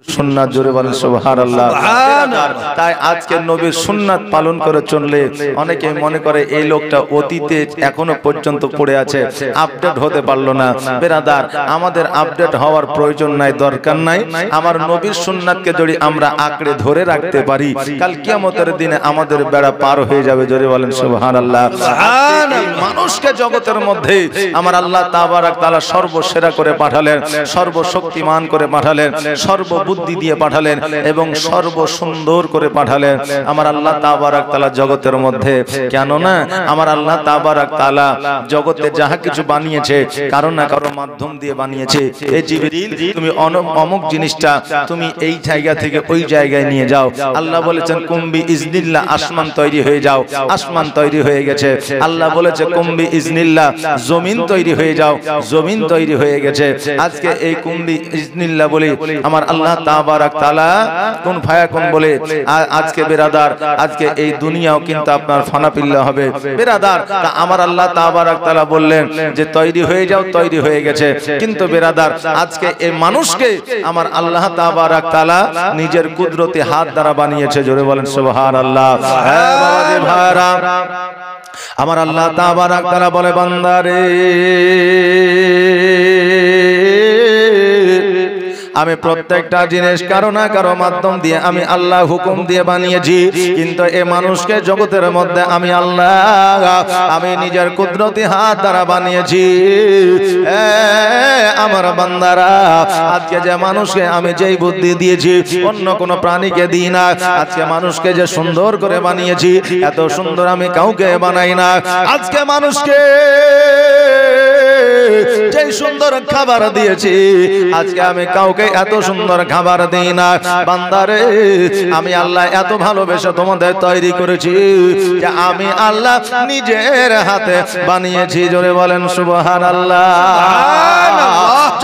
সুন্নাত জোরে বলেন সুবহানাল্লাহ। তাই আজকে নবীর সুন্নাত পালন করে চললে অনেকে মনে করে এই লোকটা অতীতে এখনো পর্যন্ত পড়ে আছে, আপডেট হতে পারলো না। বেরাদার, আমাদের আপডেট হওয়ার প্রয়োজন নাই, দরকার নাই। আমার নবীর সুন্নাতকে যদি আমরা আঁকড়ে ধরে রাখতে পারি, কাল কিয়ামতের দিনে আমাদের বেড়া পার হয়ে যাবে। জোরে বলেন সুবহানাল্লাহ। মানুষকে জগতের মধ্যে আমার আল্লাহ তাবারাক তাআলা সর্বসেরা করে পাঠালেন, সর্বশক্তিমান করে পাঠালেন, সর্ববুদ্ধি দিয়ে পাঠালেন এবং সর্বসুন্দর করে পাঠালেন আমার আল্লাহ তাবারাক তাআলা জগতের মধ্যে। কেন না আমার আল্লাহ তাবারাক তাআলা জগতে যাহা কিছু বানিয়েছে কারণ না কারো মাধ্যম দিয়ে বানিয়েছে। এই জিবরিল, তুমি অমুক জিনিসটা তুমি এই জায়গা থেকে ওই জায়গায় নিয়ে যাও। আল্লাহ বলেছেন কুম্বি ইজনিল্লাহ, আসমান তৈরি হয়ে যাও। আসমান তৈরি হয়ে গেছে। আল্লাহ বলেছে কুম্বি ইজনিল্লাহ, জমিন তৈরি হয়ে যাও। জমিন তৈরি হয়ে গেছে। আজকে এই কুম্বি ইজনিল্লাহ বলে আমার আল্লাহ তাবারাক তাআলা কোন ফায়াকুন বলে আজকে বেরাদার, আজকে এই দুনিয়াও কিন্তু আপনার ফানাপিল্লা হবে। বেরাদার, আমার আল্লাহ তাবারাক তাআলা বললেন যে তৈরি হয়ে যাও, তৈরি হয়ে গেছে। কিন্তু বেরাদার, আজকে এই মানুষকে আমার আল্লাহ তাবারাক তাআলা নিজের কুদরতি হাত দ্বারা বানিয়েছে। জোরে বলেন সুবহানাল্লাহ। হ্যাঁ বাবাজি ভাইরা, আমার আল্লাহ তাবারাক তাআলা বলে বান্দারে আমি প্রত্যেকটা জিনিস কারো না কারো মাধ্যম দিয়ে আমি আল্লাহ হুকুম দিয়ে বানিয়েছি। কিন্তু এই মানুষকে জগতের মধ্যে আমি আল্লাহ আমি নিজের কুদরতি হাত দ্বারা বানিয়েছি। আমার বান্দারা, আজকে যে মানুষকে আমি যেই বুদ্ধি দিয়েছি অন্য কোনো প্রাণীকে দিই না। আজকে মানুষকে যে সুন্দর করে বানিয়েছি, এত সুন্দর আমি কাউকে বানাই না। আজকে মানুষকে যে সুন্দর খাবার দিয়েছি, আজকে আমি কাউকে এত সুন্দর খাবার দেই না। বান্দারে, আমি আল্লাহ এত ভালোবেসে তোমাদের তৈরি করেছি যে আমি আল্লাহ নিজের হাতে বানিয়েছি। জোরে বলেন সুবহানাল্লাহ।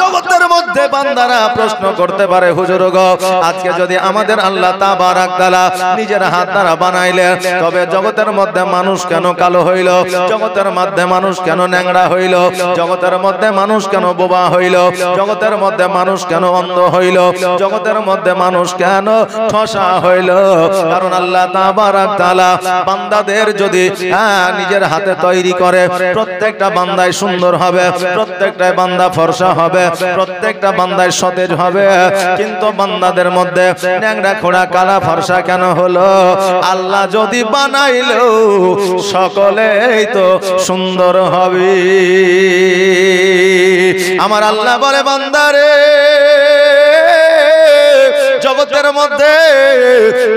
জগতের মধ্যে বান্দারা প্রশ্ন করতে পারে, হুজুর গো, আজকে যদি আমাদের আল্লাহ তাবারাক তাআলা নিজের হাত দ্বারা বানাইলেন, তবে জগতের মধ্যে মানুষ কেন কালো হইল? জগতের মধ্যে মানুষ কেন ন্যাংরা হইল? জগতের মধ্যে মানুষ কেন বোবা হইল? জগতের মধ্যে মানুষ কেন অন্ধ হইল? জগতের মধ্যে মানুষ কেন ঠসা হইল? কারণ আল্লাহ তাবারাক তাআলা বান্দাদের যদি নিজের হাতে তৈরি করে, প্রত্যেকটা বান্দায় সুন্দর হবে, প্রত্যেকটা বান্দা ফর্সা হবে, প্রত্যেকটা বান্দায় সতেজ হবে। কিন্তু বান্দাদের মধ্যে ন্যাংরা খোড়া কালা ফর্সা কেন হলো? আল্লাহ যদি বানাইলো সকলেই তো সুন্দর হবে। আমার আল্লাহ বলে বান্দারে, জগতের মধ্যে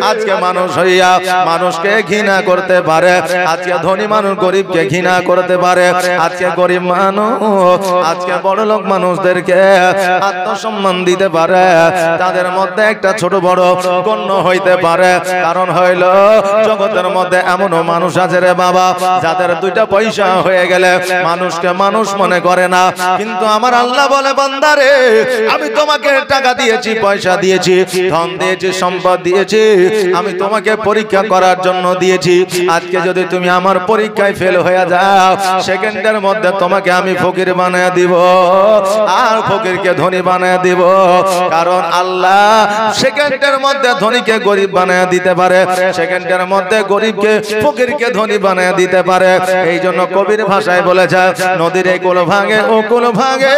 আজকে মানুষ হইয়া মানুষকে ঘৃণা করতে পারে। আজকে ধনী মানুষ গরিবকে ঘৃণা করতে পারে। আজকে গরিব মানুষ আজকে বড় লোক মানুষদেরকে আত্মসম্মান দিতে পারে। তাদের মধ্যে একটা ছোট বড় গণ্য হইতে পারে। কারণ হইল জগতের মধ্যে এমনও মানুষ আছে রে বাবা, যাদের দুইটা পয়সা হয়ে গেলে মানুষকে মানুষ মনে করে না। কিন্তু আমার আল্লাহ বলে বান্দারে, আমি তোমাকে টাকা দিয়েছি, পয়সা দিয়েছি, ধন দিয়েছি, সম্পদ দিয়েছি, আমি তোমাকে পরীক্ষা করার জন্য দিয়েছি। আজকে যদি তুমি আমার পরীক্ষায় ফেল হয়ে যাও, সেকেন্ডের মধ্যে তোমাকে আমি ফকির বানায় দিব আর ফকিরকে ধনী বানায় দিব। কারণ আল্লাহ সেকেন্ডের মধ্যে ধনীকে গরিব বানায় দিতে পারে, সেকেন্ডের মধ্যে গরিবকে ফকিরকে ধনী বানায় দিতে পারে। এই জন্য কবির ভাষায় বলে যায়, নদীর এই কুল ভাঙে ও কুল ভাঙে,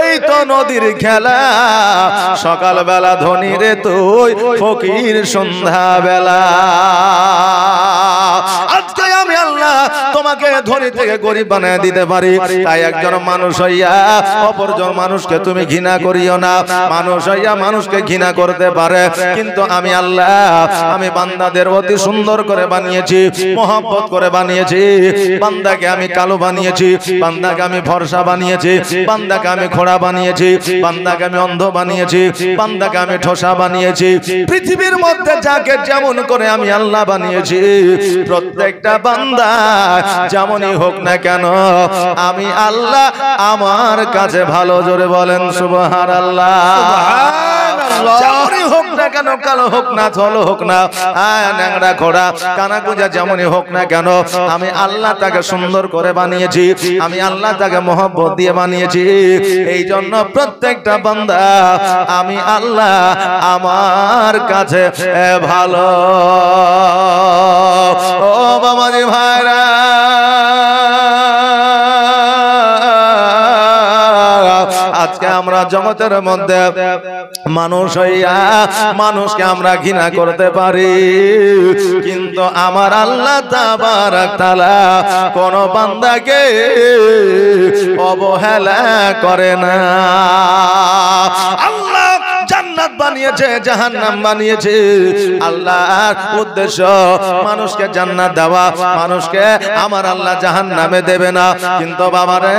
এই তো নদীর খেলা, সকালবেলা ধনী রে তুই, ফকির সন্ধ্যা বেলা। আজকে আমি আল্লাহ তোমাকে ধনী থেকে গরিব বানায় দিতে পারি। তাই একজন মানুষ হইয়া অপরজন মানুষকে তুমি ঘৃণা করিও না। মানুষ হইয়া মানুষকে ঘৃণা করতে পারে, কিন্তু আমি আল্লাহ আমি বান্দাদের অতি সুন্দর করে বানিয়েছি, মহব্বত করে বানিয়েছি। বান্দাকে আমি কালো বানিয়েছি, বান্দাকে আমি ফর্সা বানিয়েছি, বান্দাকে আমি খোড়া বানিয়েছি, বান্দাকে আমি অন্ধ বানিয়েছি, বান্দাকে আমি ঠোসা বানিয়েছি। পৃথিবীর মধ্যে যাকে যেমন করে আমি আল্লাহ বানিয়েছি, প্রত্যেকটা বান্দা যেমনই হোক না কেন আমি আল্লাহ আমার কাছে ভালো। জোরে বলেন সুবহানাল্লাহ। যেমনই হোক না না কেন, কালো হোক না, ধলো হোক না, ন্যাংরা ঘোড়া কানা গুজা যেমনই হোক না কেন, আমি আল্লাহ তাকে সুন্দর করে বানিয়েছি, আমি আল্লাহ তাকে মহব্বত দিয়ে বানিয়েছি। এই জন্য প্রত্যেকটা বান্দা আমি আল্লাহ আমার কাছে ভালো। ও বাবাজি ভাইরা, আজকে আমরা জগতের মধ্যে মানুষ হইয়া মানুষকে আমরা ঘৃণা করতে পারি, কিন্তু আমার আল্লাহ তাবারক তাআলা কোন বান্দাকে অবহেলা করে না। আল্লাহ জান্নাত বানিয়েছে, জাহান্নাম বানিয়েছে। আল্লাহর উদ্দেশ্য মানুষকে জান্নাত দেওয়া, মানুষকে আমার আল্লাহ জাহান্নামে দেবে না। কিন্তু বাবারে,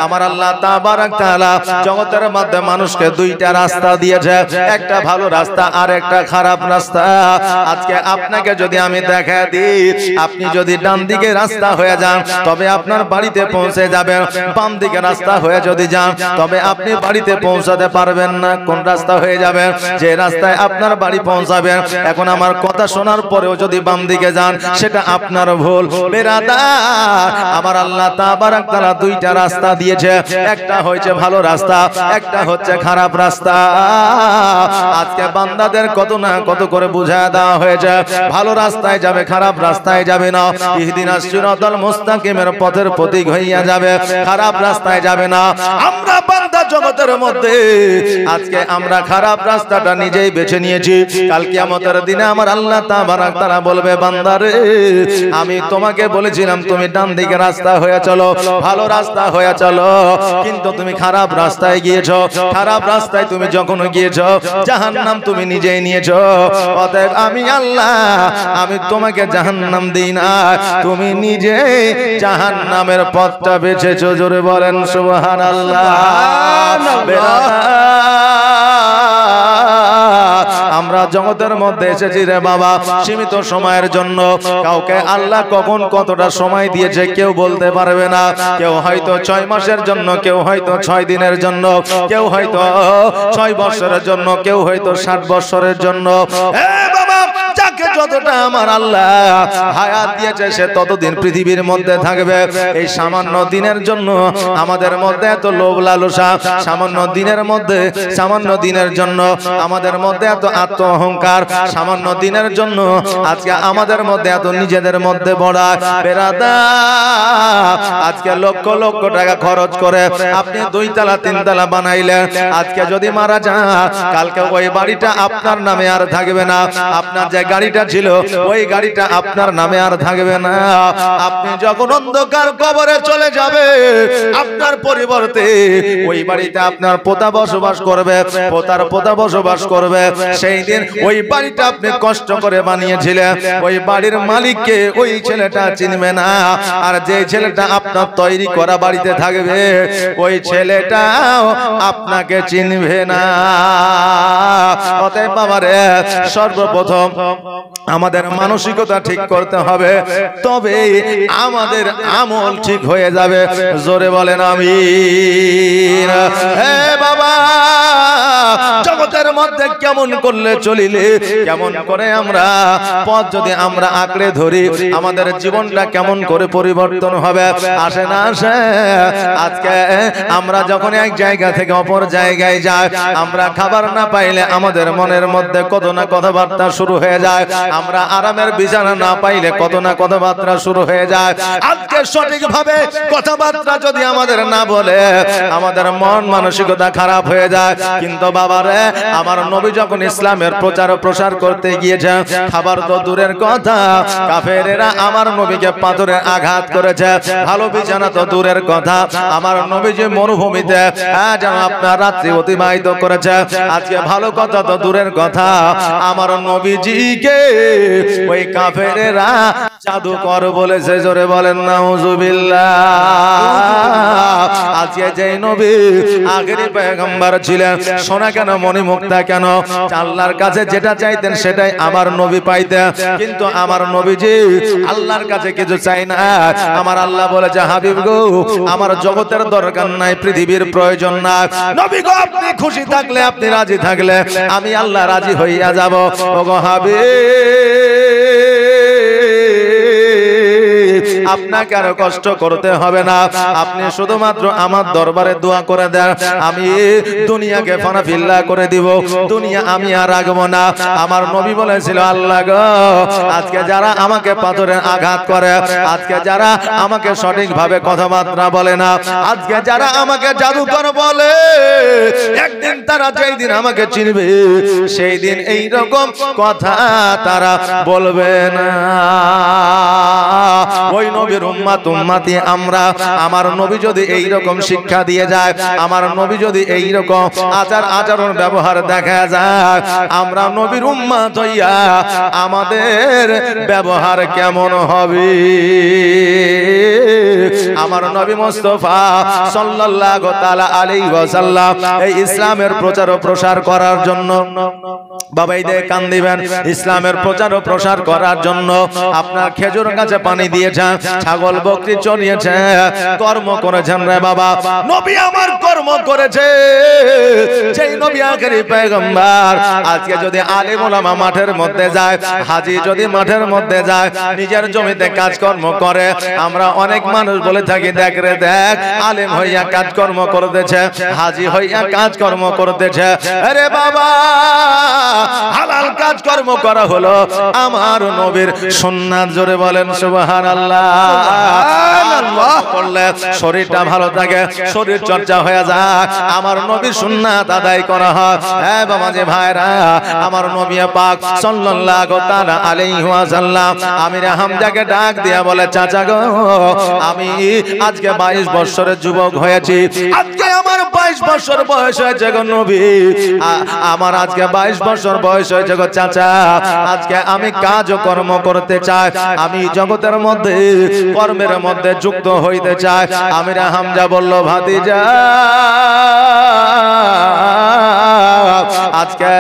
আমার আল্লাহ তাবারক তাআলা জগতের মধ্যে মানুষকে দুইটা রাস্তা দিয়েছে, একটা ভালো রাস্তা আর একটা খারাপ রাস্তা। আজকে আপনাকে যদি আমি দেখা দিই, আপনি যদি ডান দিকে রাস্তা হয়ে যান তবে আপনার বাড়িতে পৌঁছে যাবেন, বাম দিকে রাস্তা হয়ে যদি যান তবে আপনি বাড়িতে পৌঁছাতে পারবেন না। কোন রাস্তা হয়ে যাবেন? যে রাস্তায় আপনার বাড়ি পৌঁছাবেন। এখন আমার কথা শোনার পরেও যদি বাম দিকে যান সেটা আপনার ভুল। বেরাদার, আমার আল্লাহ তাবারক তাআলা দুইটা রাস্তা দিয়েছে, একটা হচ্ছে ভালো রাস্তা, একটা হচ্ছে খারাপ রাস্তা। আজকে বান্দাদের কত না কত করে বুঝায় দেওয়া হয়েছে, ভালো রাস্তায় যাবে, খারাপ রাস্তায় যাবে না। ইহদিনাস সিরাতাল মুস্তাকিমের পথের প্রতীক হইয়া যাবে, খারাপ রাস্তায় যাবে না। আমরা বান্দা জগতের মধ্যে আজকে আমরা খারাপ রাস্তাটা নিজেই বেছে নিয়েছি। কাল কিয়ামতের দিনে আমার আল্লাহ তাবারক তাআলা বলবে, বান্দারে আমি তোমাকে বলেছিলাম তুমি ডান দিকে রাস্তা হয়ে চলো, ভালো রাস্তা হয়ে চলো, কিন্তু তুমি খারাপ রাস্তায় গিয়েছো। খারাপ রাস্তায় তুমি যখন গিয়েছো জাহান্নাম তুমি নিজেই নিয়েছো। অতএব আমি আল্লাহ, আমি তোমাকে জাহান্নাম দিই না, তুমি নিজে জাহান্নামের পথটা বেছেছো। জোরে বলেন সুবহানাল্লাহ। আমরা জগতের মধ্যে এসেছি রে বাবা সীমিত সময়ের জন্য। কাউকে আল্লাহ কখন কতটা সময় দিয়েছে কেউ বলতে পারবে না। কেউ হয়তো 6 মাসের জন্য, কেউ হয়তো 6 দিনের জন্য, কেউ হয়তো 6 বছরের জন্য, কেউ হয়তো 60 বছরের জন্য। যাকে যতটা আমার আল্লাহ হায়াত দিয়েছে সে ততদিন পৃথিবীর মধ্যে থাকবে। এই সামান্য দিনের জন্য আমাদের মধ্যে এত লোভ লালসা, সামান্য দিনের মধ্যে, সামান্য দিনের জন্য আমাদের মধ্যে এত আত্ম অহংকার, সামান্য দিনের জন্য আজকে আমাদের মধ্যে এত নিজেদের মধ্যে বড়া। বেরাদার, আজকে লক্ষ লক্ষ টাকা খরচ করে আপনি 2 তলা 3 তলা বানাইলেন। আজকে যদি মারা যান কালকে ওই বাড়িটা আপনার নামে আর থাকবে না। আপনার যে গাড়িটা ছিল ওই গাড়িটা আপনার নামে আর থাকবে না। আপনি যখন অন্ধকার কবরে চলে যাবে আপনার পরিবর্তে ওই বাড়িতে আপনার পোতা বসবাস করবে, পোতার পোতা বসবাস করবে। সেই দিন ওই বাড়িটা আপনি কষ্ট করে বানিয়েছিলেন, ওই বাড়ির মালিককে ওই ছেলেটা চিনবে না। আর যে ছেলেটা আপনার তৈরি করা বাড়িতে থাকবে ওই ছেলেটাও আপনাকে চিনবে না। অতএব বাবারে, সর্বপ্রথম আমাদের মানসিকতা ঠিক করতে হবে, তবে আমাদের আমল ঠিক হয়ে যাবে। জোরে বলেন আমিন। হে বাবা, জগতের মধ্যে কেমন করলে চলিলে, কেমন করে আমরা পথ যদি আমরা আঁকড়ে ধরি আমাদের জীবনটা কেমন করে পরিবর্তন হবে। আসে না আসে? আজকে আমরা যখন এক জায়গা থেকে অপর জায়গায় যাই, আমরা খাবার না পাইলে আমাদের মনের মধ্যে কত না কথাবার্তা শুরু হয়ে যায়। আমরা আরামের বিছানা না পাইলে কত না কথাবার্তা শুরু হয়ে যায়। আজকে সঠিকভাবে কথাবার্তা যদি আমাদের না বলে আমাদের মন মানসিকতা খারাপ হয়ে যায়। কিন্তু বাবারে, আমার নবী যখন ইসলামের প্রচার ও প্রসার করতে গিয়েছে, খাবার তো দূরের কথা, কাফেরেরা আমার নবীকে পাথরে আঘাত করেছে। ভালো বিছানা তো দূরের কথা, আমার নবী যে মরুভূমিতে যেন আপনার রাত্রি অতিবাহিত করেছে। আজকে ভালো কথা তো দূরের কথা, আমার নবীজিকে ওই কাফেরেরা জাদুকর বলেছে, জোরে বলেন নাউজুবিল্লাহ। আজকে যে নবী আগের পয়গম্বর ছিলেন, সোনা কেন মণিমুক্তা কেন, আল্লাহর কাছে যেটা চাইতেন সেটাই আমার নবী পাইতেন। কিন্তু আমার নবীজি আল্লাহর কাছে কিছু চাই না। আমার আল্লাহ বলেছে, হাবিব গো, আমার জগতের দরকার নাই, পৃথিবীর প্রয়োজন না। নবী গো, আপনি খুশি থাকলে, আপনি রাজি থাকলে আমি আল্লাহ রাজি হইয়া যাব। ওগো হাবিব, আপনাকে আর কষ্ট করতে হবে না, আপনি শুধুমাত্র আমার দরবারে দোয়া করে দেন, আমি দুনিয়াকে ফানা ফিল্লা করে দিব, দুনিয়া আমি আর রাখবো না। আমার নবী বলেছিল, আল্লাহ গো, আজকে যারা আমাকে পাথরে আঘাত করে, আজকে যারা আমাকে সঠিকভাবে কথাবার্তা বলে না, আজকে যারা আমাকে জাদুকর বলে, একদিন তারা যেই দিন আমাকে চিনবে, সেই দিন এই রকম কথা তারা বলবে না। ওই নবীর উম্মত উম্মতি আমরা, আমার নবী যদি এই রকম শিক্ষা দিয়ে যায়, আমার নবী যদি এই রকম আচার আচরণ ব্যবহার দেখা যায়, আমরা নবীর উম্মত হইয়া আমাদের ব্যবহার কেমন হবে? আমার নবী মুস্তাফা সাল্লাল্লাহু তাআলা আলাইহি ওয়াসাল্লাম এই ইসলামের প্রচার ও প্রসার করার জন্য, বাবা এই দেখে কান দিবেন, ইসলামের প্রচার ও প্রসার করার জন্য আপনার খেজুর গাছে পানি দিয়েছেন, ছাগল বকরি চড়িয়েছে, কর্ম করেছেন রে বাবা। নবী আমার কর্ম করেছে, সেই নবী আখেরি পয়গম্বর। আজকে যদি আলেম ওলামা মাঠের মধ্যে যায়, হাজী যদি মাঠের মধ্যে যায়, নিজের জমিতে কাজকর্ম করে, আমরা অনেক মানুষ বলে থাকি, দেখ রে দেখ, আলেম হইয়া কাজকর্ম করতেছে, হাজী হইয়া কাজকর্ম করতেছে। আরে বাবা, হালাল কাজকর্ম করা হলো আমার নবীর সুন্নাত, জোরে বলেন সুবহানাল্লাহ। করলে শরীরটা ভালো থাকে, শরীর চর্চা হয়ে যায়, আমার নবীর সুন্নাত আদায় করা হয়। হ্যাঁ বাবা যে ভাইরা, আমার নবী পাক সাল্লাল্লাহু তাআলা আলাইহি ওয়াসাল্লাম আমির হামজাকে ডাক দিয়া বলে, চাচা গো, আমি আজকে 22 বছরের যুবক হয়েছি, আজকে আমার 22 বছর বয়স হয়েছে গো নবী, আমার আজকে 22 বছর বয়স হয়েছে গো চাচা, আজকে আমি কাজ ও কর্ম করতে চাই, আমি জগতের মধ্যে কর্মের মধ্যে যুক্ত হইতে চাই। আমির হামজা বলল, ভাতিজা, আজকে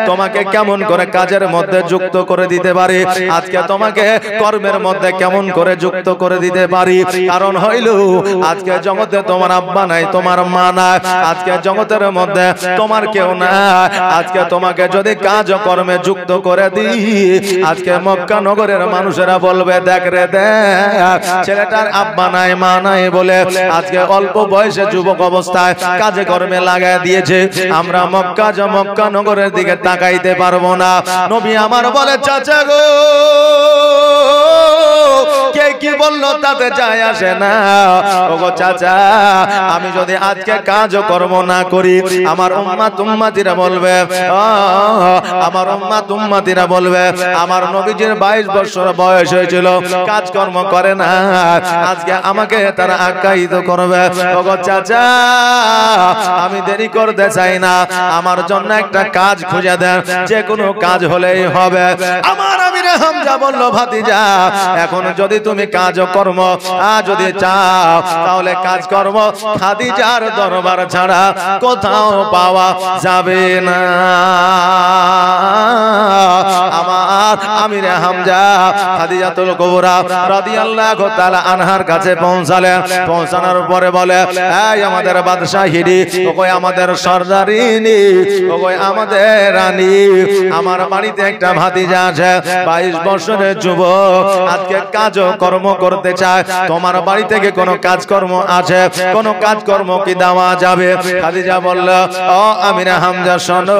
তোমাকে কেমন করে কাজের মধ্যে যুক্ত করে দিতে পারি, আজকে তোমাকে কর্মের মধ্যে কেমন করে যুক্ত করে দিতে পারি? কারণ হইল, আজকে জগতে তোমার আব্বা নাই, তোমার মা নাই, আজকে জগতের মধ্যে তোমার কেউ নাই, আজকে তোমাকে যদি কাজ ও কর্মে যুক্ত করে দিই, আজকে মক্কা নগরের মানুষেরা বলবে, দেখ রে দেখ, ছেলেটার আব্বা নাই মা নাই বলে আজকে অল্প বয়সে যুবক অবস্থায় কাজে কর্মে লাগায় দিয়েছে, আমরা মক্কা নগরের দিকে তাকাইতে পারবো না। নবী আমার বলে, চাচা গো, কে কি বললো তাতে যায় আসে না। ওগো চাচা, আমি যদি আজকে কাজ ও কর্ম না করি, আমার উম্মত উম্মতিরা বলবে, আমার উম্মত উম্মতিরা বলবে, আমার নবীজির 22 বছর বয়স হয়েছিল, কাজকর্ম করে না, আজকে আমাকে তারা আখ্যায়িত করবে। ওগো চাচা, আমি দেরি করতে চাই না, আমার জন্য একটা কাজ খুঁজে দেন, যে কোনো কাজ হলেই হবে। আমার আমির হামজা বলল, ভাতিজা, এখন যদি তুমি কাজ কর্ম যদি চাও, তাহলে কাজ কর্ম খাদিজার দরবার ছাড়া কোথাও পাওয়া যাবে না। আমার আমির হামজা খাদিজাতুল কুবরা রাদিয়াল্লাহু তাআলা আনহার কাছে পৌঁছালেন। পৌঁছানোর পরে বলে, এই আমাদের বাদশাহিনী, ওই আমাদের সরদারিনী, ওই আমাদের রানী, আমার বাড়িতে একটা ভাতিজা আছে, 22 বছরের যুবক, আজকে কাজ কর্ম করতে চায়, তোমার বাড়ি থেকে কোনো কাজকর্ম আছে, কোনো কাজকর্ম কি দেওয়া যাবে? খাদিজা বলল, ও আমির হামজা, শোনো,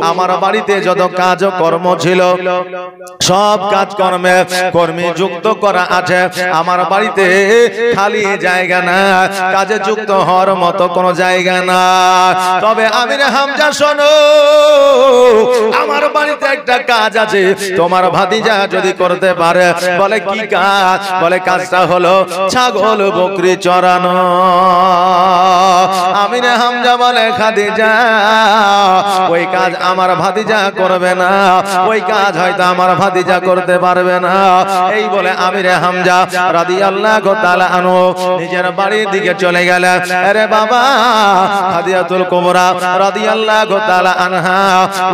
আমার বাড়িতে যত কাজ কর্ম ছিল, সব কাজ কর্মে কর্মী যুক্ত করা আছে, আমার বাড়িতে খালি জায়গা না, কাজে যুক্ত হওয়ার মতো কোনো জায়গা না। তবে আমির হামজা শোনো, আমার বাড়িতে একটা কাজ আছে, তোমার ভাতিজা যদি করতে পারে। বলে, কি কাজ? বলে, কাজটা হলো ছাগল বকরি চড়ানো। আমির হামজা বলে, খাদিজা, ওই কাজ আমার আমার ভাতিজা করবে না, ওই কাজ হয়তো আমার ভাতিজা করতে পারবে না। এই বলে আমিরে হামজা রাদিয়াল্লাহু তাআলা আনহু নিজের বাড়ির দিকে চলে গেলেন। আরে বাবা, খাদিজাতুল কুবরা রাদিয়াল্লাহু তাআলা আনহা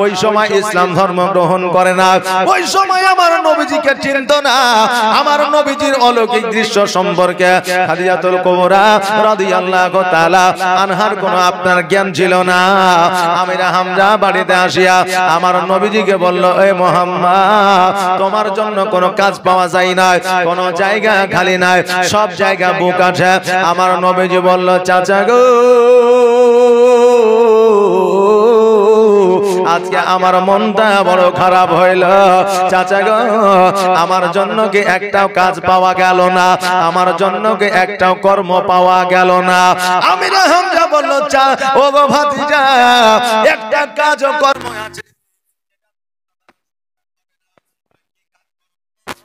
ওই সময় ইসলাম ধর্ম গ্রহণ করে না, ওই সময় আমার নবীজিকে চিনত না। আমার নবীজির অলৌকিক দৃশ্য সম্পর্কে খাদিজাতুল কুবরা রাদিয়াল্লাহু তাআলা আনহার কোনো আপনার জ্ঞান ছিল না। আমিরা হামজা বাড়িতে আসিয়া আমার নবীজিকে বলল, এ মুহাম্মদ, তোমার জন্য কোনো কাজ পাওয়া যায় না, কোনো জায়গা খালি নাই, সব জায়গা বুক আছে। আমার নবীজি বলল, চাচা গো, আজকে আমার মনটা বড় খারাপ হইল। চাচা গো, আমার জন্য কি একটাও কাজ পাওয়া গেল না, আমার জন্য কি একটাও কর্ম পাওয়া গেল না। আমিরা হামজা বলল, ও গো ভাতিজা, একটা কাজ ও কর্ম আছে।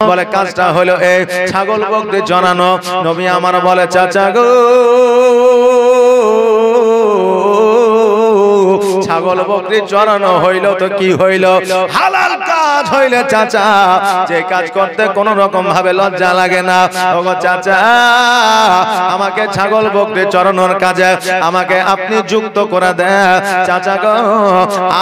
বলে কাজটা হলো এই ছাগল বকরি জানানো। নবী আমার বলে, চাচা গো, ছাগল বকরি চড়ানো হইল তো কি হইল? হালাল কাজ হইলে চাচা, যে কাজ করতে কোন রকম ভাবে লজ্জা লাগে না। ওগো চাচা, আমাকে ছাগল বকরি চড়ানোর কাজে আমাকে আপনি যুক্ত করে দেন। চাচা গো,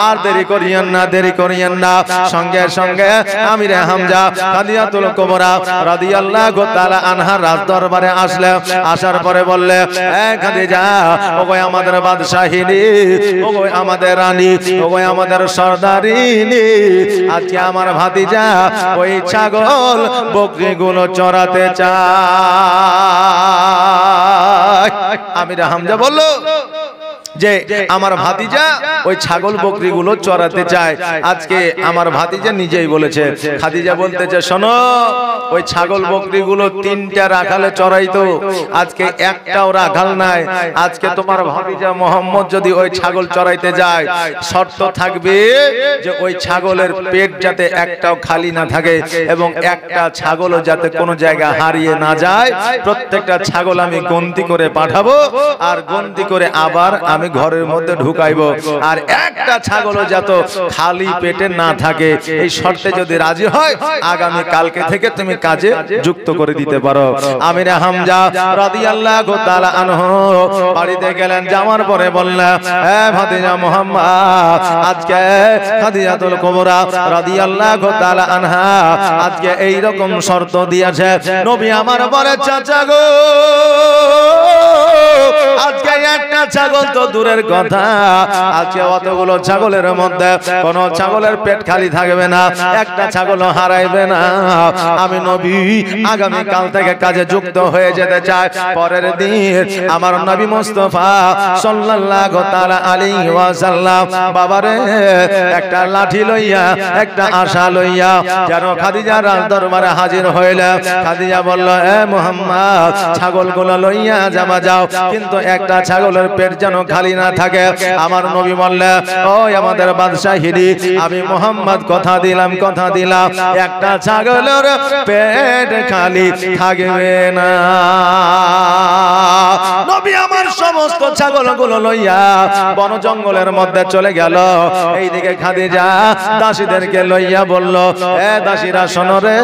আর দেরি করিয়েন না, দেরি করিয়েন না। সঙ্গে সঙ্গে আমিরে হামজা খাদিজাতুল কুবরা রাদিয়াল্লাহু তাআলা আনহা রাজ দরবারে আসলে, আসার পরে বললে, এ খাদিজা, ওগো আমাদের বাদশাহিনী, ওগো আমাদের রানী, ওগো আমাদের সরদারিনী, আজকে আমার ভাতিজা ওই ছাগল বকরি গুলো চড়াতে চায়। আমিরা হামজা বলল যে আমার ভাতিজা ওই ছাগল বকরি গুলো চড়াতে চায়। আজকে আমার ভাতিজা নিজেই বলেছে। খাদিজা বলতেছে, শোনো, ওই ছাগল বকরি গুলো 3টা রাখালে চড়াইতো, আজকে একটাও রাখাল নাই। আজকে তোমার ভাতিজা মোহাম্মদ যদি ওই ছাগল চড়াইতে যায়, শর্ত থাকবে যে ওই ছাগলের পেট যাতে একটাও খালি না থাকে এবং একটা ছাগলও যাতে কোনো জায়গা হারিয়ে না যায়। প্রত্যেকটা ছাগল আমি গন্তি করে পাঠাবো, আর গন্তি করে আবার আমি ঘরের মধ্যে ঢুকাইবো, আর একটা ছাগলও যাতে খালি পেটে না থাকে। এই শর্তে যদি রাজি হয়, আগামী কালকে থেকে তুমি কাজে যুক্ত করে দিতে পারো। আমিরা হামজা রাদিয়াল্লাহু তাআলা আনহু বাড়িতে গেলেন। যাওয়ার পরে বললেন, হে ভাতিজা মুহাম্মদ, আজকে খাদিজাতুল কুবরা রাদিয়াল্লাহু তাআলা আনহা আজকে এই রকম শর্ত দিয়েছে। নবী আমার বলে, চাচা গো, আজকে একটা ছাগল তো দূরের কথা, আজকে অতগুলো ছাগলের মধ্যে কোন ছাগলের পেট খালি থাকবে না, একটা ছাগলও হারাইবে না। আমি নবী আগামী কাল থেকে কাজে যুক্ত হয়ে যেতে চাই। পরের দিন আমার নবী মুস্তাফা সাল্লাল্লাহু তাআলা আলাইহি ওয়াসাল্লাম বাবারে একটা লাঠি লইয়া, একটা আশা লইয়া যেন খাদিজা রাজ দরবারে হাজির হইলে। খাদিজা বলল, এ মুহাম্মদ, ছাগলগুলো লইয়া যাবা যাও, কিন্তু একটা ছাগলের পেট যেন খালি না থাকে। আমার নবী বললেন, ও আমাদের বাদশাহিনী, আমি মুহাম্মদ কথা দিলাম, কথা দিলাম, একটা ছাগলের পেট খালি থাকবে না। নবী আমার সমস্ত ছাগলগুলো লইয়া বন জঙ্গলের মধ্যে চলে গেল। এইদিকে খাদিজা দাসীদেরকে লইয়া বলল, এ দাসীরা শোনো রে,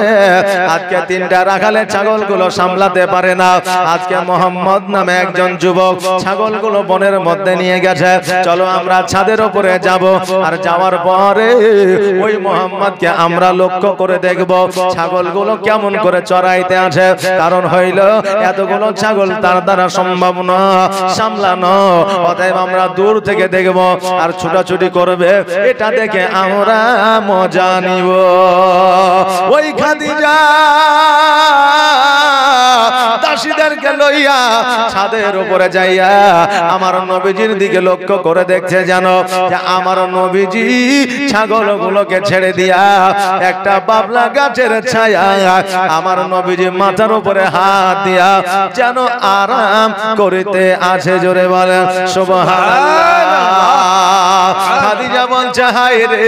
আজকে 3টা রাখালে ছাগলগুলো সামলাতে পারে না। আজকে মোহাম্মদ নামে একজন যুবক ছাগলগুলো বনের মধ্যে নিয়ে গেছে, চলো আমরা ছাদের উপরে যাব, আর যাওয়ার পরে ওই মোহাম্মদকে আমরা লক্ষ্য করে দেখব ছাগলগুলো কেমন করে চড়াইতে আছে। কারণ হইল এতগুলো ছাগল তার দ্বারা সম্ভব না সামলানো, অতএব আমরা দূর থেকে দেখব আর ছুটাছুটি করবে, এটা দেখে আমরা মজা নিব। ওই খাদিজা দাসীদেরকে লইয়া ছাদের উপরে যাইয়া আমার নবীজির দিকে লক্ষ্য করে দেখছে, জানো যে আমার নবীজি ছাগলগুলোকে ছেড়ে দিয়া একটা বাবলা গাছের ছায়া আমার নবীজি মাথার উপরে হাত দিয়া যেন আরাম করিতে আছে। জোরে বলেন সুবহানাল্লাহ। খাদিজা বল বলছে হায় রে,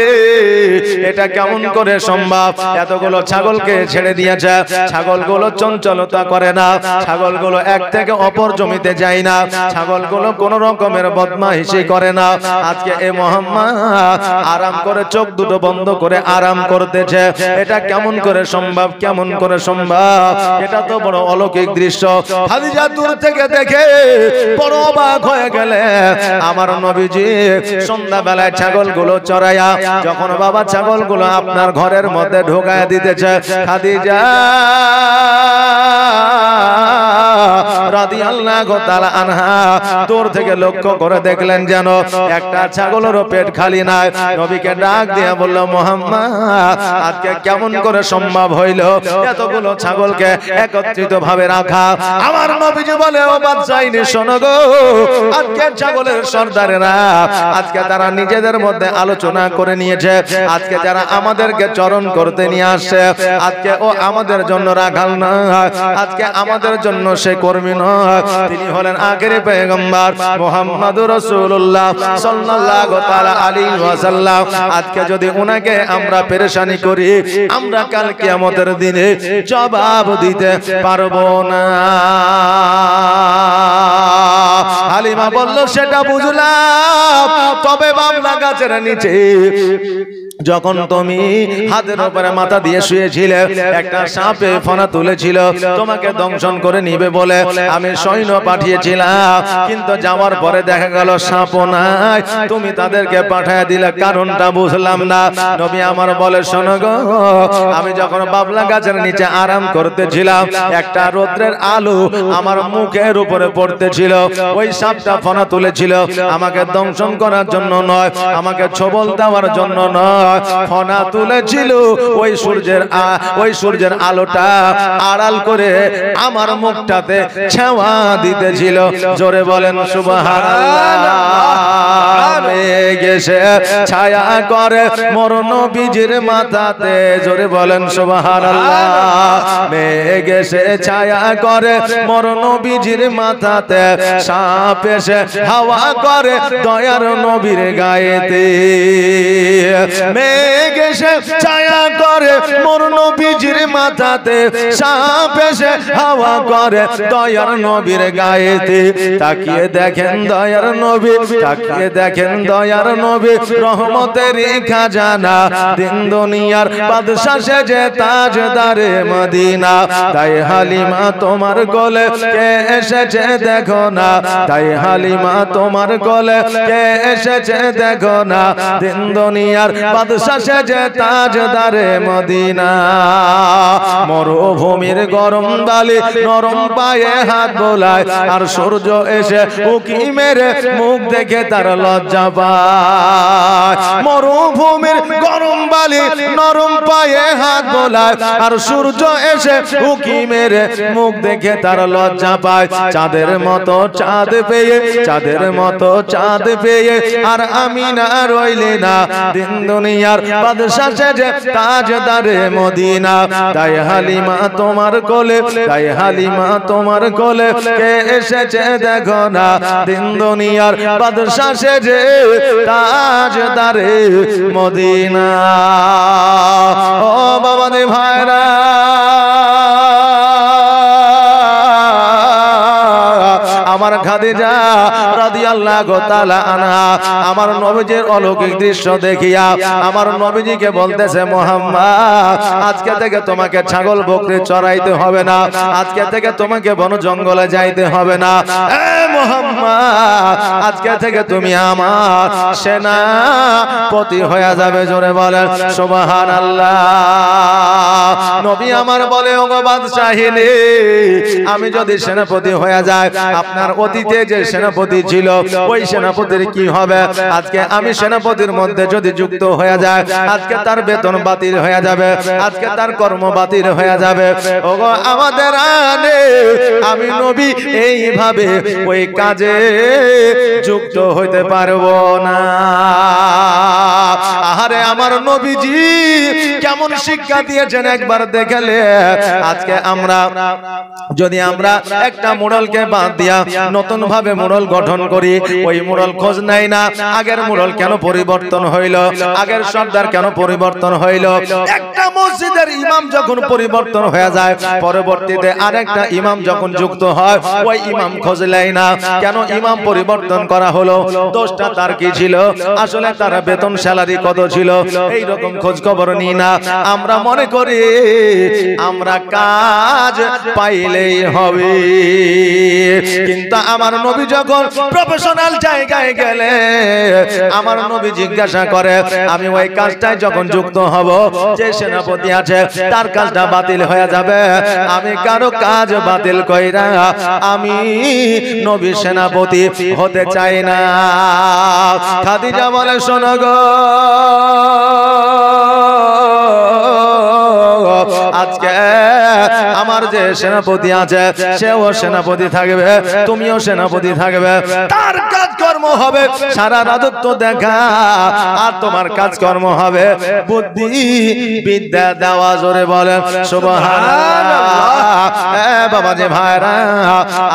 এটা কেমন করে সম্ভব? এতগুলো ছাগলকে ছেড়ে দিয়েছে, ছাগলগুলো চঞ্চলতা করে না, ছাগলগুলো এক থেকে অপর জমিতে যায় না, ছাগলগুলো কোন রকমের বদমাইশি করে না। আজকে এ মুহাম্মদ আরাম করে চোখ দুটো বন্ধ করে আরাম করতেছে, এটা কেমন করে সম্ভব? কেমন করে সম্ভব? এটা তো বড় অলৌকিক দৃশ্য। খাদিজা দূর থেকে দেখে বড় অবাক হয়ে গেলে আমার নবীজি সন্ধ্যাবেলায় ছাগলগুলো চড়াইয়া যখন বাবা ছাগলগুলো আপনার ঘরের মধ্যে ঢোকায় দিতেছে, খাদিজা রাদিয়াল্লাহু তাআলা আনহা দূর থেকে লক্ষ্য করে দেখলেন যেন একটা ছাগলেরও পেট খালি নাই। নবীকে ডাক দিয়ে বলল, মুহাম্মদ আজকে কেমন করে সম্ভব হইল এতগুলো ছাগলকে একত্রিত ভাবে রাখা? আমার নবীজি বলে, ও বাদশাহিনী শোনো গো, আজকে ছাগলের সর্দারেরা আজকে তারা নিজেদের মধ্যে আলোচনা করে নিয়েছে, আজকে যারা আমাদেরকে চরণ করতে নিয়ে আসছে আজকে ও আমাদের জন্য রাখাল না, আজকে আমাদের জন্য সে কর্মী নয়, তিনি হলেন আখেরি পয়গম্বর মুহাম্মদুর রাসূলুল্লাহ সাল্লাল্লাহু তাআলা আলাইহি ওয়াসাল্লাম। আজকে যদি উনাকে আমরা পেরেশানি করি, আমরা কাল কিয়ামতের দিনে জবাব দিতে পারবো না। হালিমা বলল, সেটা বুঝলাম, তবে বাবলা গাছের নিচে যখন তুমি হাতের উপরে মাথা দিয়ে শুয়েছিলে একটা সাপে ফনা তুলেছিল তোমাকে দংশন করে নিবে বলে আমি সৈন্য পাঠিয়েছিলাম, কিন্তু যাওয়ার পরে দেখা গেল সাপও নাই, তুমি তাদেরকে পাঠিয়ে দিলে, কারণটা বুঝলাম না। নবী আমার বলে, শোনো গো, আমি যখন বাবলা গাছের নিচে আরাম করতেছিলাম একটা রৌদ্রের আলো আমার মুখের উপরে পড়তেছিল, ওই সাপটা ফনা তুলেছিল আমাকে দংশন করার জন্য নয়, আমাকে ছোবল দেওয়ার জন্য নয়, ফনা তুলেছিল ওই সূর্যের আলোটা আড়াল করে আমার মুখটাতে ছেওয়া দিতেছিল। জোরে বলেন সুবহানাল্লাহ। গেছে ছায়া করে মোর নবীজির মাথাতে, জোরে বলেন সুবহানাল্লাহ। গেছে ছায়া করে মোর নবীজির মাথাতে, সাপ এসে হাওয়া করে দয়ার নবীর গায়েতে। মেঘ এসে ছায়া করে মোর নবীজির মাথাতে, সাপ এসে হাওয়া করে দয়ার নবীর গায়েতে। তাকিয়ে দেখেন দয়ার নবী, তাকিয়ে দেখেন দয়ার নবী, রহমতের খাজানা, দিন দুনিয়ার বাদশা সেজে তাজদারে মদিনা। তাই হালিমা তোমার কোলে কে এসেছে দেখো না, তাই হালিমা তোমার কোলে কে এসেছে দেখো না, দিন দুনিয়ার বাদশা সেজে তাজদারে মদিনা। মরুভূমির গরম বালি নরম পায়ে হাত বোলায়, আর সূর্য এসে উকি মেরে মুখ দেখে তার লজ্জা পায়। মরুভূমির গরম বালি নরম পায়ে হাত বোলায়, আর সূর্য এসে উকি মেরে মুখ দেখে তার লজ্জা পায়। চাঁদের মতো চাঁদ পেয়ে, চাঁদের মতো চাঁদ পেয়ে আর আমি না রইলে না, দিন দুনিয়ার বাদশা সেজে তাজদারে মদিনা। তাই হালিমা তোমার কোলে, তাই হালিমা তোমার কোলে কে এসেছে দেখো না, দিন দুনিয়ার বাদশা সেজে তাজদারে মদিনা। ও বাবা দে ভাইরা, আমার খাদিজা রাদিয়াল্লাহু তাআলা আনহা আমার নবীজির অলৌকিক দৃশ্য দেখিয়া আমার নবীজিকে বলতেছে, মুহাম্মদ আজকে থেকে তোমাকে ছাগল বকরি চড়াইতে হবে না, আজকে থেকে তোমাকে বন জঙ্গলে যাইতে হবে না। এ মুহাম্মদ আজকে থেকে তুমি আমার সেনাপতি হয়ে যাবে। জোরে বলেন সুবহানাল্লাহ। নবী আমার বলে, ওগো বাদশাহিনী, আমি যদি সেনাপতি হয়ে যাই, আপনার অতীতে যে সেনাপতি ছিল ওই সেনাপতির কি হবে? আজকে আমি সেনাপতির মধ্যে যদি যুক্ত হয়ে যায়, আজকে তার বেতন বাতিল হয়ে যাবে, আজকে তার কর্ম বাতিল হয়ে যাবে। ওগো আমাদের আনে আমি নবী এইভাবে ওই কাজে যুক্ত হইতে পারবো না। আহারে আহারে আমার নবীজি কেমন শিক্ষা দিয়েছেন একবার দেখলে। আজকে আমরা যদি আমরা একটা মোড়লকে বাদ দিয়া নতুন ভাবে মোড়ল গঠন করি, ওই মোড়ল খোঁজ নেয় না আগের মোড়ল কেন পরিবর্তন হইল, আগের সর্দার কেন পরিবর্তন হইল। একটা মসজিদের ইমাম যখন পরিবর্তন হয়ে যায়, পরবর্তীতে আরেকটা ইমাম যখন যুক্ত হয়, ওই ইমাম খোঁজ নেয় না কেন ইমাম পরিবর্তন করা হলো, দোষটা তার কি ছিল, আসলে তার বেতন স্যালারি কত ছিল, এই রকম খোঁজ খবর নিই না। আমরা মনে করি আমরা কাজ পাইলেই হবে। কিন্তু আমার নবী যখন প্রফেশনাল জায়গায় গেলে, আমার নবী জিজ্ঞাসা করে আমি ওই কাজটায় যখন যুক্ত হব, যে সেনাপতি আছে তার কাজটা বাতিল হয়ে যাবে, আমি কারো কাজ বাতিল কইরা আমি নবী সেনাপতি হতে চাই না। খাদিজা বলে শোনো গো, আজকে আমার যে সেনাপতি আছে সেও সেনাপতি থাকবে, তুমিও সেনাপতি থাকবে, তার কাজকর্ম হবে সারা রাজত্ব দেখা, আর তোমার কাজকর্ম হবে বুদ্ধি বিদ্যা দেওয়া। জোরে বলেন সুবহানাল্লাহ। বাবা যে ভাইরা,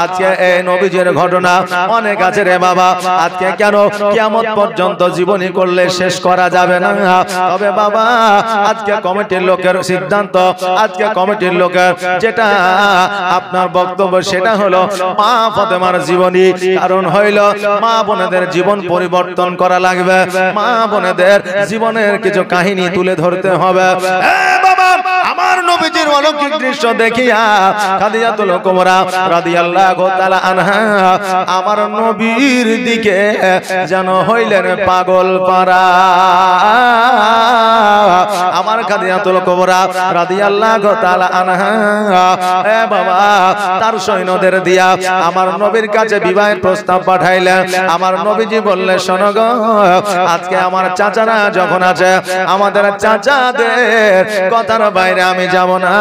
আজকে এই নবীজির ঘটনা অনেক আছে রে বাবা। আজকে কেন কিয়ামত পর্যন্ত জীবনী করলে শেষ করা যাবে না। তবে বাবা আজকে কমিটির লোকের সিদ্ধান্ত, আজকে কমিটির লোকের যেটা আপনার বক্তব্য, সেটা হলো মা ফাতেমার জীবনী। কারণ হইল মা বোনেদের জীবন পরিবর্তন করা লাগবে, মা বোনেদের জীবনের কিছু কাহিনী তুলে ধরতে হবে। বাবা আমার নবীজির অলৌকিক দৃশ্য দেখিয়া খাদিজাতুল কুবরা রাদিয়াল্লাহু তাআলা আনহা আমার নবীর দিকে যেন হইলেন পাগল পারা। আমার খাদিজাতুল কুবরা রাদিয়াল্লাহু তাআলা আনহা বাবা তার সৈন্যদের দিয়া আমার নবীর কাছে বিবাহের প্রস্তাব পাঠাইলেন। আমার নবীজি বললেন শোনো গো, আজকে আমার চাচারা যখন আছে, আমাদের চাচাদের কথার বাইরে আমি যাব না।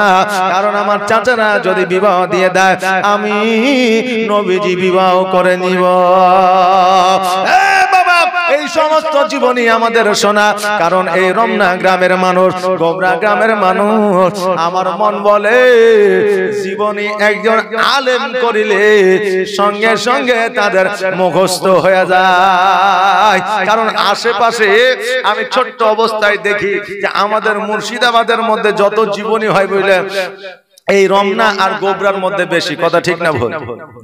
কারণ আমার চাচারা যদি বিবাহ দিয়ে দেয়, আমি নবীজি বিবাহ করে নিব। এই সমস্ত জীবনী আমাদের শোনা। কারণ এই রমনা গ্রামের মানুষ, গোবরা গ্রামের মানুষ, আমার মন বলে জীবনী একজন আলেম করিলে সঙ্গে সঙ্গে তাদের মুখস্থ হয়ে যায়। কারণ আশেপাশে আমি ছোট্ট অবস্থায় দেখি যে আমাদের মুর্শিদাবাদের মধ্যে যত জীবনী হয় বুঝলেন, এই রমনা আর গোবরার মধ্যে বেশি। কথা ঠিক না ভুল?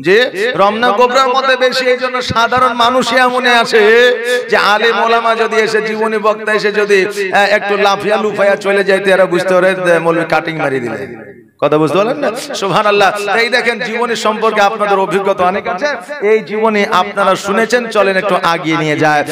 যে রমনা গোবরার মধ্যে বেশি, এই জন্য সাধারণ মানুষই এমন আছে যে আলেম ওলামা যদি এসে জীবনী বক্তা এসে যদি একটু লাফিয়া লুফাইয়া চলে যাইতে, এরা বুঝতে পারে মৌলবি কাটিং মারি দিলে। কথা বুঝতে পারলেন না? সুবহানাল্লাহ। এই দেখেন জীবনী সম্পর্কে আপনাদের অভিজ্ঞতা অনেক আছে, এই জীবনী আপনারা শুনেছেন, চলেন একটু আগিয়ে নিয়ে যায়।